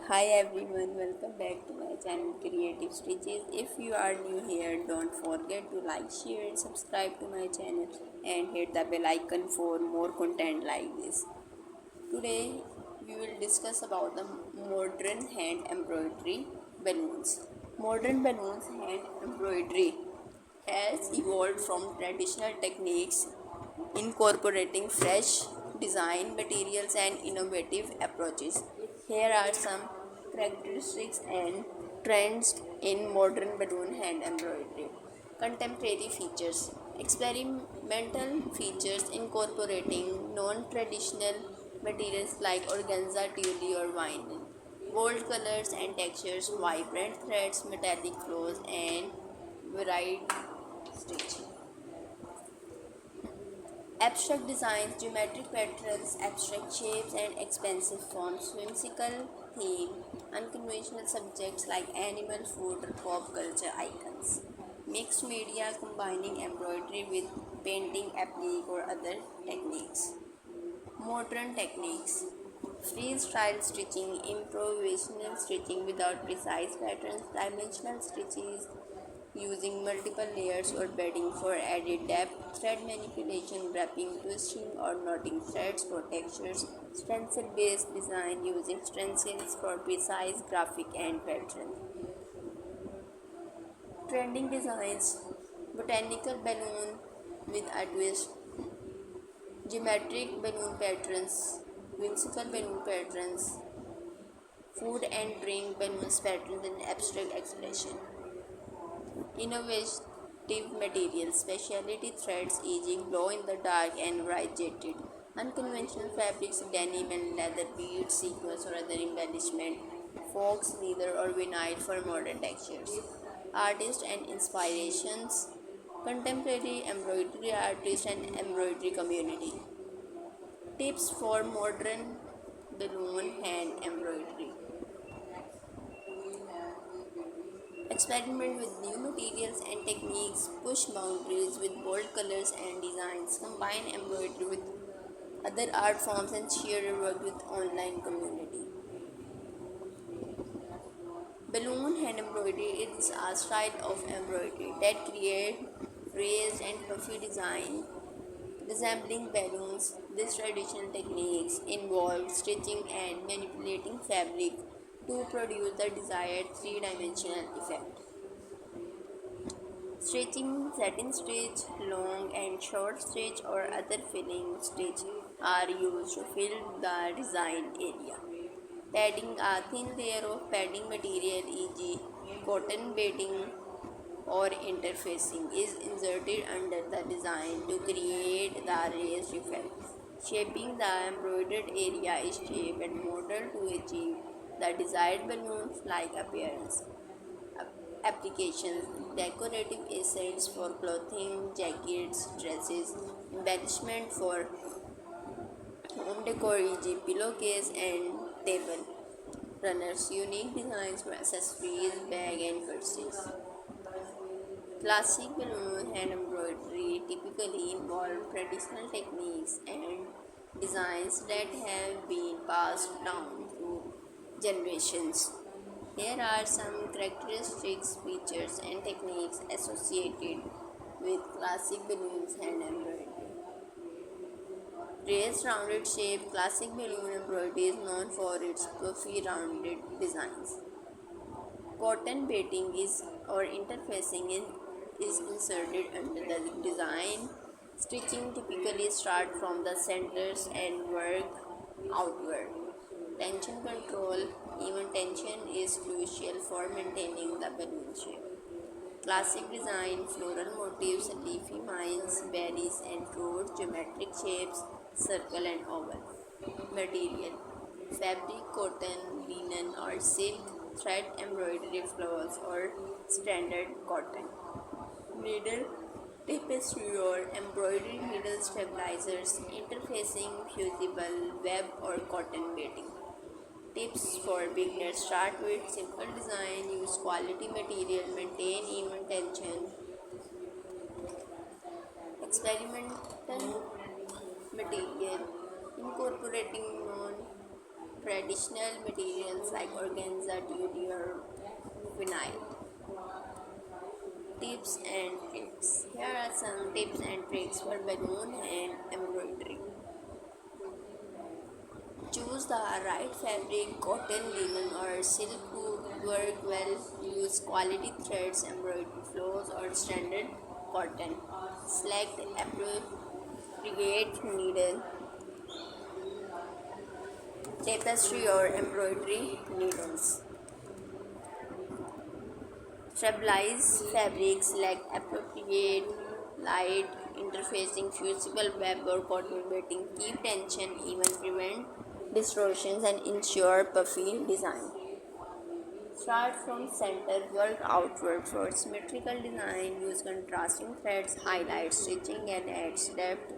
Hi everyone, welcome back to my channel Creative Stitches. If you are new here, don't forget to like, share and subscribe to my channel and hit the bell icon for more content like this. Today we will discuss about the modern hand embroidery balloons. Modern balloons hand embroidery has evolved from traditional techniques incorporating fresh design materials and innovative approaches. Here are some characteristics and trends in modern balloon hand embroidery. Contemporary features. Experimental features incorporating non traditional materials like organza, tulle, or vinyl. Bold colors and textures, vibrant threads, metallic flows, and varied stitching. Abstract designs, geometric patterns, abstract shapes, and expansive forms, whimsical theme, unconventional subjects like animal, food, or pop culture icons. Mixed media combining embroidery with painting, applique, or other techniques. Modern techniques. Freestyle stitching, improvisational stitching without precise patterns, dimensional stitches, using multiple layers or bedding for added depth, thread manipulation, wrapping, twisting, or knotting threads for textures, stencil based design using stencils for precise graphic and pattern. Trending designs, botanical balloon with a twist, geometric balloon patterns, whimsical balloon patterns, food and drink balloons patterns, and abstract expression. Innovative materials, specialty threads, aging, glow in the dark, and bright jetted. Unconventional fabrics, denim and leather beads, sequins, or other embellishment. Fox, leather, or vinyl for modern textures. Artists and inspirations. Contemporary embroidery artists and embroidery community. Tips for modern balloon hand embroidery. Experiment with new materials and techniques, push boundaries with bold colors and designs, combine embroidery with other art forms, and share your work with online community. Balloon hand embroidery is a style of embroidery that creates raised and puffy design resembling balloons. These traditional techniques involve stitching and manipulating fabric to produce the desired three-dimensional effect. Stitching, satin stitch, long and short stitch, or other filling stitch are used to fill the design area. Padding, a thin layer of padding material, e.g., cotton batting or interfacing, is inserted under the design to create the raised effect. Shaping, the embroidered area is shaped and modeled to achieve the desired balloon-like appearance. Applications, decorative essence for clothing, jackets, dresses, embellishment for home decor, e.g., pillowcase and table runners, unique designs for accessories, bag and purses. Classic balloon hand embroidery typically involve traditional techniques and designs that have been passed down through generations. Here are some characteristics, features, and techniques associated with classic balloons hand embroidery. Raised rounded shape, classic balloon embroidery is known for its puffy rounded designs. Cotton batting is or interfacing is inserted under the design. Stitching typically start from the centers and work outward. Tension control, even tension is crucial for maintaining the balloon shape. Classic design, floral motifs, leafy vines, berries and fruits, geometric shapes, circle and oval. Material, fabric, cotton, linen or silk, thread embroidery flows or standard cotton. Needle, tapestry or embroidery needle stabilizers, interfacing, fusible, web or cotton batting. Tips for beginners, start with simple design, use quality material, maintain even tension. Experimental material, incorporating non traditional materials like organza, TUD, or vinyl. Tips and tricks. Here are some tips and tricks for balloon hand embroidery. Choose the right fabric, cotton, linen, or silk would work well. Use quality threads, embroidery flows, or standard cotton. Select appropriate needle, tapestry, or embroidery needles. Stabilize fabric, select appropriate light interfacing, fusible web or cotton batting. Keep tension even, prevent distortions and ensure puffy design. Start from center, work outward for symmetrical design. Use contrasting threads, highlight stitching and adds depth.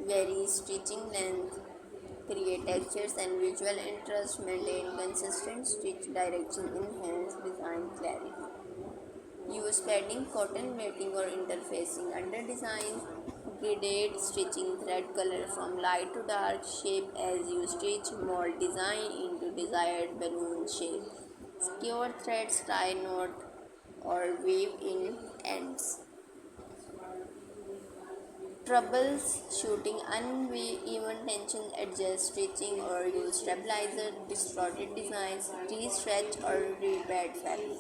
Vary stitching length, create textures and visual interest. Maintain consistent stitch direction, enhance design clarity. Use padding, cotton batting or interfacing under design. Gradate stitching, thread color from light to dark, shape as you stitch, mold design into desired balloon shape. Secure threads, tie knot or weave in ends. Troubleshooting uneven tension, adjust stitching or use stabilizer, distorted designs, re-stretch or re-pad fabric.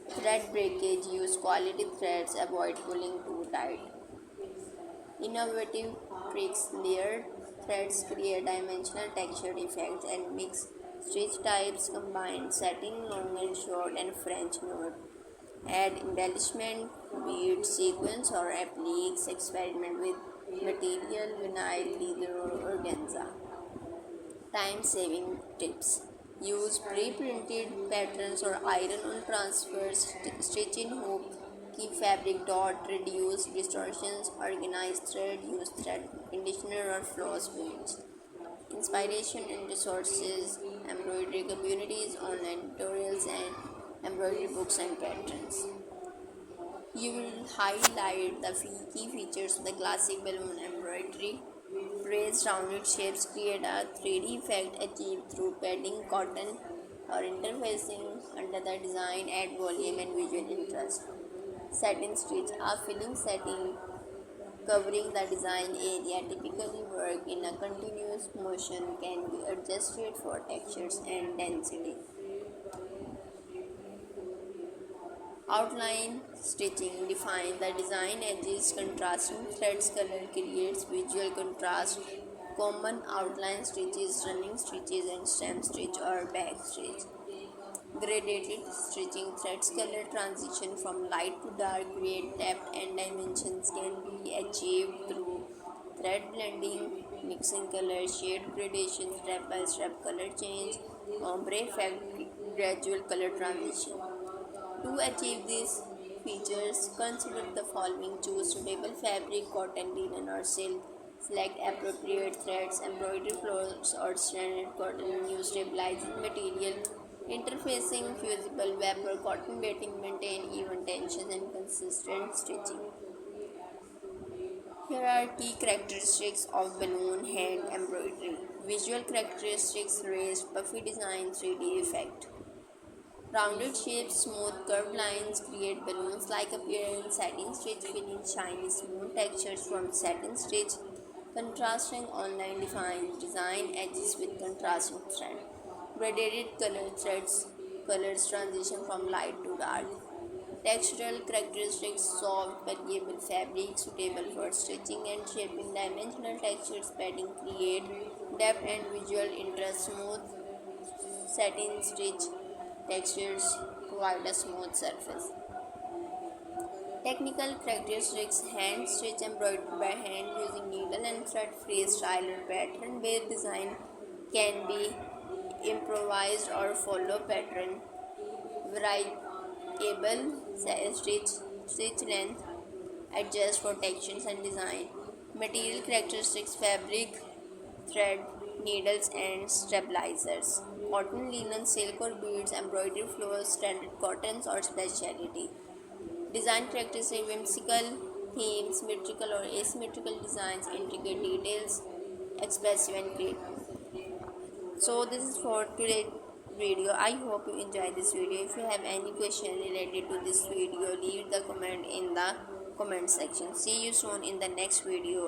Thread breakage, use quality threads, avoid pulling too tight. Innovative tricks, layered threads create dimensional textured effects and mix stitch types, combine satin, long and short, and French knot. Add embellishment, bead, sequins, or appliques. Experiment with material, vinyl, leather, or organza. Time saving tips. Use pre-printed patterns or iron-on transfers. Stitch in hoop. Keep fabric taut. Reduce distortions. Organize thread. Use thread conditioner or floss beads. Inspiration and resources. Embroidery communities, online tutorials, and embroidery books and patterns. You will highlight the key features of the classic balloon embroidery. Raised rounded shapes create a 3D effect achieved through padding, cotton, or interfacing under the design. Add volume and visual interest. Satin stitch, a filling satin covering the design area, typically work in a continuous motion, can be adjusted for textures and density. Outline stitching, define the design edges, contrasting threads, color creates visual contrast. Common outline stitches, running stitches and stem stitch or back stitch. Gradated stitching, threads color transition from light to dark, create depth and dimensions, can be achieved through thread blending, mixing color, shade gradation, step by step color change, ombre effect, gradual color transition. To achieve these features, consider the following: choose suitable fabric, cotton, linen, or silk. Select appropriate threads, embroidery floors, or standard cotton. Use stabilizing material, interfacing, fusible web, or cotton batting. Maintain even tension and consistent stitching. Here are key characteristics of balloon hand embroidery. Visual characteristics: raised, puffy design, 3D effect. Rounded shapes, smooth curved lines create balloons-like appearance. Satin stitch, feeling shiny, smooth textures from satin stitch. Contrasting online defines design edges with contrasting thread. Gradated color threads, colors transition from light to dark. Textural characteristics: soft, permeable fabric suitable for stitching and shaping. Dimensional textures, padding create depth and visual interest. Smooth satin stitch textures provide a smooth surface. Technical characteristics: hand stitch, embroidered by hand using needle and thread, freestyle or pattern based design, can be improvised or follow pattern. Variable stitch length, adjust for textures and design. Material characteristics: fabric, thread, needles, and stabilizers. Cotton, linen, silk, or beads, embroidery flows, standard cottons, or specialty. Design characteristics: whimsical themes, symmetrical or asymmetrical designs, intricate details, expressive and creative. So this is for today video. I hope you enjoy this video. If you have any question related to this video, leave the comment in the comment section. See you soon in the next video.